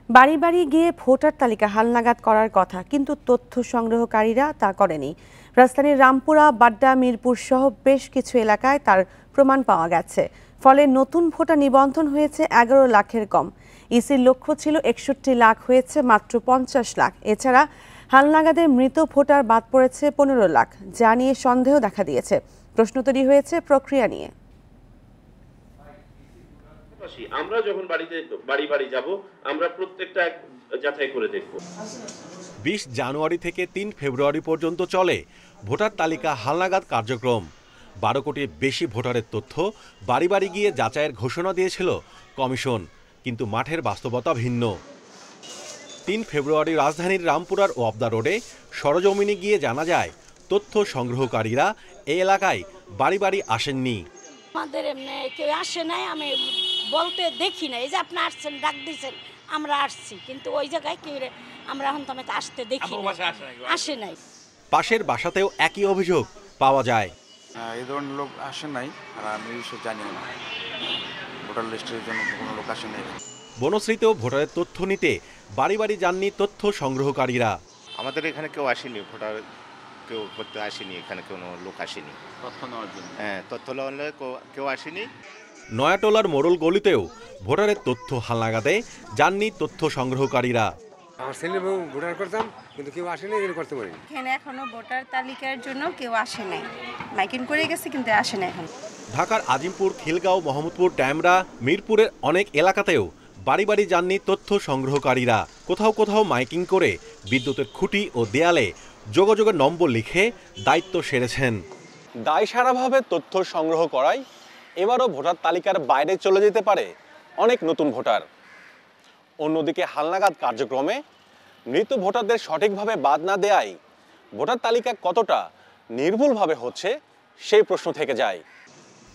বাড়ি বাড়ি গিয়ে ভোটার তালিকা হালনাগাদ করার কথা, কিন্তু তথ্য সংগ্রহকারীরা তা করেনি। রাজধানীর রামপুরা, বাড্ডা, মিরপুর সহ বেশ কিছু এলাকায় তার প্রমাণ পাওয়া গেছে। ফলে নতুন ভোটার নিবন্ধন হয়েছে 11 লাখের কম। ইসির লক্ষ্য ছিল 61 লাখ, হয়েছে মাত্র 50 লাখ। এছাড়া হালনাগাদে মৃত ভোটার বাদ পড়েছে 15 লাখ, যা নিয়ে সন্দেহ দেখা দিয়েছে। প্রশ্ন তৈরি হয়েছে প্রক্রিয়া নিয়ে। আমরা যখন বাড়ি বাড়ি যাব, আমরা প্রত্যেকটা যাচাই করে দেখব। 20 জানুয়ারি থেকে 3 ফেব্রুয়ারি পর্যন্ত চলে ভোটার তালিকা হালনাগাদ কার্যক্রম। 12 কোটির বেশি ভোটারের তথ্য বাড়ি বাড়ি গিয়ে যাচাইয়ের ঘোষণা দিয়েছিল কমিশন, কিন্তু মাঠের বাস্তবতা ভিন্ন। 3 ফেব্রুয়ারি রাজধানীর রামপুরার ওয়াবদা রোডে সরজমিনে গিয়ে জানা যায় তথ্য সংগ্রহকারীরা এই এলাকায় বাড়ি বাড়ি আসেননি। আমাদের এমনি কেউ আসে নাই, আমি বলতে দেখি না। এই যে আপনি আসছেন, ডাক দিয়েছেন, আমরা আসছি, কিন্তু ওই জায়গায় কেউ আমরা এখন তো আসতে দেখি আসে নাই। পাশের বাসাতেও একই অভিযোগ পাওয়া যায়। এই ধরনের লোক আসে নাই, আর আমি জানি না ভোটার লিস্টের জন্য কোনো লোক আসে নাই। বনশ্রীতেও ভোটারের তথ্য নিতে বাড়ি বাড়ি যাননি তথ্য সংগ্রহকারীরা। আমাদের এখানে কেউ আসেনি, ভোটার কেউ করতে আসেনি, এখানে কোনো লোক আসেনি তথ্য নেওয়ার জন্য। হ্যাঁ, তথ্য নেওয়ার কেউ আসেনি। নয়াটোলার মোড়ল গলিতেও ভোটারের তথ্য হালনাগাদে যাননি তথ্য সংগ্রহকারীরা। আমার ছেলে ভোটার করতাম, কিন্তু কেউ আসেনি, করতে পারিনি। এখানে এখনো ভোটার তালিকার জন্য কেউ আসে নাই, মাইকিং করে গেছে কিন্তু আসে না এখন। ঢাকার আজিমপুর, খিলগাঁও, মোহাম্মদপুর, ড্যামরা, মিরপুরের অনেক এলাকাতেও বাড়ি বাড়ি যাননি তথ্য সংগ্রহকারীরা। কোথাও কোথাও মাইকিং করে বিদ্যুতের খুঁটি ও দেয়ালে যোগাযোগের নম্বর লিখে দায়িত্ব সেরেছেন। দায়সারাভাবে তথ্য সংগ্রহ করায় এবারও ভোটার তালিকার বাইরে চলে যেতে পারে অনেক নতুন ভোটার। অন্যদিকে হালনাগাদ কার্যক্রমে মৃত ভোটারদের সঠিকভাবে বাদ না দেয়ায় ভোটার তালিকা কতটা নির্ভুলভাবে হচ্ছে সেই প্রশ্ন থেকে যায়।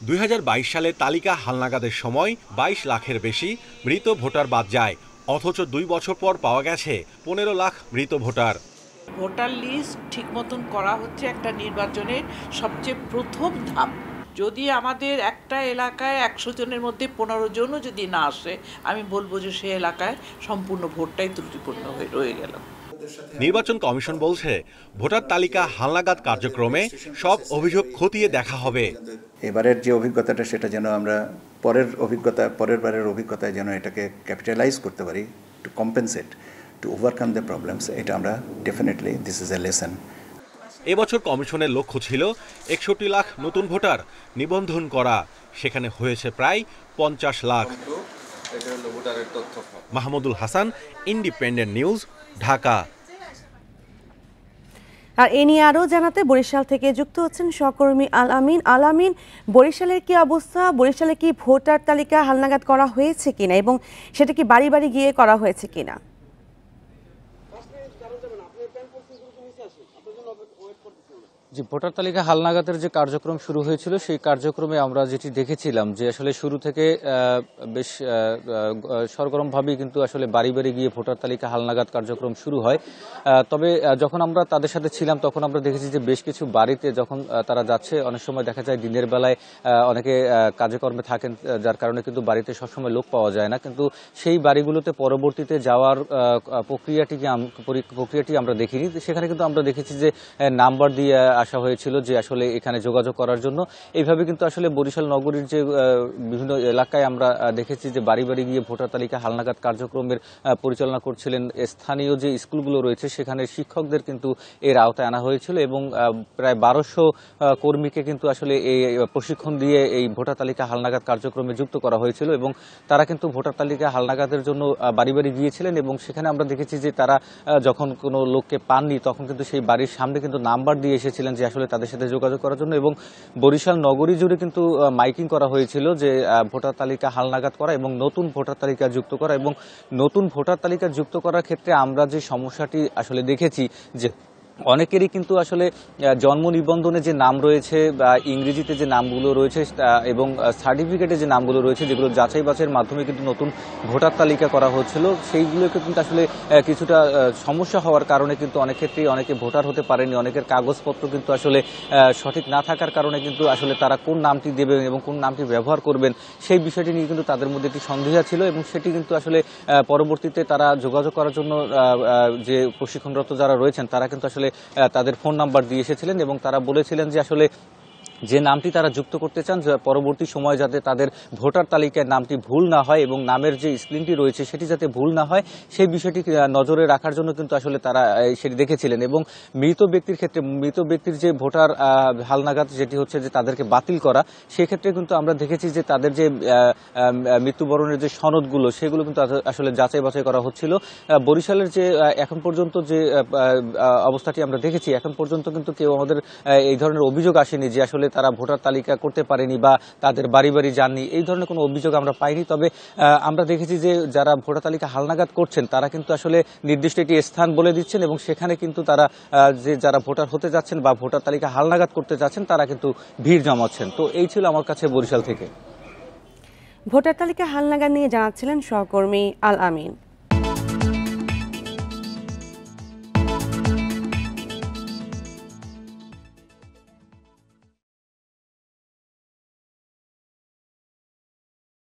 2022 সালে তালিকা হালনাগাদের সময় 22 লাখের বেশি মৃত ভোটার বাদ যায়, অথচ 2 বছর পর পাওয়া গেছে 15 লাখ মৃত ভোটার। ভোটার লিস্ট ঠিক মতন করা হচ্ছে একটা নির্বাচনের সবচেয়ে প্রথম ধাপ। যদি আমাদের একটা এলাকায় 100 জনের মধ্যে 15 জনও যদি না আসে, আমি বলবো যে সেই এলাকায় সম্পূর্ণ ভোটটাই ত্রুটিপূর্ণ হয়ে রয়ে গেল। নির্বাচন কমিশন বলছে ভোটার তালিকা হালনাগাদ কার্যক্রমে সব অভিযোগ খতিয়ে দেখা হবে। এবারের যে অভিজ্ঞতাটা, সেটা যেন আমরা পরের বারের অভিজ্ঞতায় যেন এটাকে ক্যাপিটালাইজ করতে পারি, to compensate, to overcome the problems. এটা আমরা definitely, this is a lesson. এবছর কমিশনের লক্ষ্য ছিল 61 লাখ নতুন ভোটার নিবন্ধন করা, সেখানে হয়েছে প্রায় 50 লাখ। Mahmudul Hasan, Independent News, Dhaka. আর এ নিয়ে আরও জানাতে বরিশাল থেকে যুক্ত হচ্ছেন সহকর্মী আল-আমিন। আল-আমিন, বরিশালের কি অবস্থা? বরিশালে কি ভোটার তালিকা হালনাগাদ করা হয়েছে কিনা, এবং সেটা কি বাড়ি বাড়ি গিয়ে করা হয়েছে কিনা? জি, ভোটার তালিকা হালনাগাদের যে কার্যক্রম শুরু হয়েছিল, সেই কার্যক্রমে আমরা যেটি দেখেছিলাম যে আসলে শুরু থেকে বেশ সরগরমভাবেই কিন্তু আসলে বাড়ি বাড়ি গিয়ে ভোটার তালিকা হালনাগাদ কার্যক্রম শুরু হয়। তবে যখন আমরা তাদের সাথে ছিলাম, তখন আমরা দেখেছি যে বেশ কিছু বাড়িতে যখন তারা যাচ্ছে, অনেক সময় দেখা যায় দিনের বেলায় অনেকে কাজে কর্মে থাকেন, যার কারণে কিন্তু বাড়িতে সবসময় লোক পাওয়া যায় না। কিন্তু সেই বাড়িগুলোতে পরবর্তীতে যাওয়ার প্রক্রিয়াটি আমরা দেখিনি। সেখানে কিন্তু আমরা দেখেছি যে নাম্বার দিয়ে আসা হয়েছিল যে আসলে এখানে যোগাযোগ করার জন্য। এইভাবে কিন্তু আসলে বরিশাল নগরীর যে বিভিন্ন এলাকায় আমরা দেখেছি যে বাড়ি বাড়ি গিয়ে ভোটার তালিকা হালনাগাদ কার্যক্রমের পরিচালনা করছিলেন স্থানীয় যে স্কুলগুলো রয়েছে, সেখানে শিক্ষকদের কিন্তু এর আওতায় আনা হয়েছিল, এবং প্রায় 1200 কর্মীকে কিন্তু আসলে এই প্রশিক্ষণ দিয়ে এই ভোটার তালিকা হালনাগাদ কার্যক্রমে যুক্ত করা হয়েছিল, এবং তারা কিন্তু ভোটার তালিকা হালনাগাদের জন্য বাড়ি বাড়ি গিয়েছিলেন। এবং সেখানে আমরা দেখেছি যে তারা যখন কোনো লোককে পাননি, তখন কিন্তু সেই বাড়ির সামনে কিন্তু নাম্বার দিয়ে এসেছিলেন যে আসলে তাদের সাথে যোগাযোগ করার জন্য। এবং বরিশাল নগরী জুড়ে কিন্তু মাইকিং করা হয়েছিল যে ভোটার তালিকা হালনাগাদ করা এবং নতুন ভোটার তালিকা যুক্ত করা। এবং নতুন ভোটার তালিকা যুক্ত করার ক্ষেত্রে আমরা যে সমস্যাটি আসলে দেখেছি যে অনেকেরই কিন্তু আসলে জন্ম নিবন্ধনে যে নাম রয়েছে বা ইংরেজিতে যে নামগুলো রয়েছে এবং সার্টিফিকেটে যে নামগুলো রয়েছে যেগুলো যাচাই বাছাইয়ের মাধ্যমে কিন্তু নতুন ভোটার তালিকা করা হচ্ছিল সেইগুলোকে কিন্তু আসলে কিছুটা সমস্যা হওয়ার কারণে কিন্তু অনেক ক্ষেত্রেই অনেকে ভোটার হতে পারেনি, অনেকের কাগজপত্র কিন্তু আসলে সঠিক না থাকার কারণে কিন্তু আসলে তারা কোন নামটি দেবেন এবং কোন নামটি ব্যবহার করবেন সেই বিষয়টি নিয়ে কিন্তু তাদের মধ্যে একটি সন্দেহ ছিল এবং সেটি কিন্তু আসলে পরবর্তীতে তারা যোগাযোগ করার জন্য যে প্রশিক্ষণরত যারা রয়েছেন তারা কিন্তু আসলে তাদের ফোন নাম্বার দিয়ে এসেছিলেন এবং তারা বলেছিলেন যে আসলে যে নামটি তারা যুক্ত করতে চান পরবর্তী সময় যাতে তাদের ভোটার তালিকায় নামটি ভুল না হয় এবং নামের যে স্ক্রিনটি রয়েছে সেটি যাতে ভুল না হয় সেই বিষয়টি নজরে রাখার জন্য কিন্তু আসলে তারা সেটি দেখেছিলেন। এবং মৃত ব্যক্তির ক্ষেত্রে মৃত ব্যক্তির যে ভোটার হালনাগাদ যেটি হচ্ছে যে তাদেরকে বাতিল করা, সেক্ষেত্রে কিন্তু আমরা দেখেছি যে তাদের যে মৃত্যুবরণের যে সনদগুলো সেগুলো কিন্তু আসলে যাচাই বাছাই করা হচ্ছিল। বরিশালের যে এখন পর্যন্ত যে অবস্থাটি আমরা দেখেছি এখন পর্যন্ত কিন্তু কেউ আমাদের এই ধরনের অভিযোগ আসেনি যে আসলে তারা ভোটার তালিকা করতে পারেনি বা তাদের বাড়ি বাড়ি যাননি, এই ধরনের কোনো অভিযোগ আমরা পাইনি। তবে আমরা দেখেছি যে যারা ভোটার তালিকা হালনাগাদ করছেন তারা কিন্তু আসলে নির্দিষ্ট একটি স্থান বলে দিচ্ছেন এবং সেখানে কিন্তু তারা যারা ভোটার হতে যাচ্ছেন বা ভোটার তালিকা হালনাগাদ করতে যাচ্ছেন তারা কিন্তু ভিড় জমাচ্ছেন। তো এই ছিল আমার কাছে বরিশাল থেকে। ভোটার তালিকা হালনাগাদ নিয়ে জানাচ্ছিলেন সহকর্মী আল আমিন।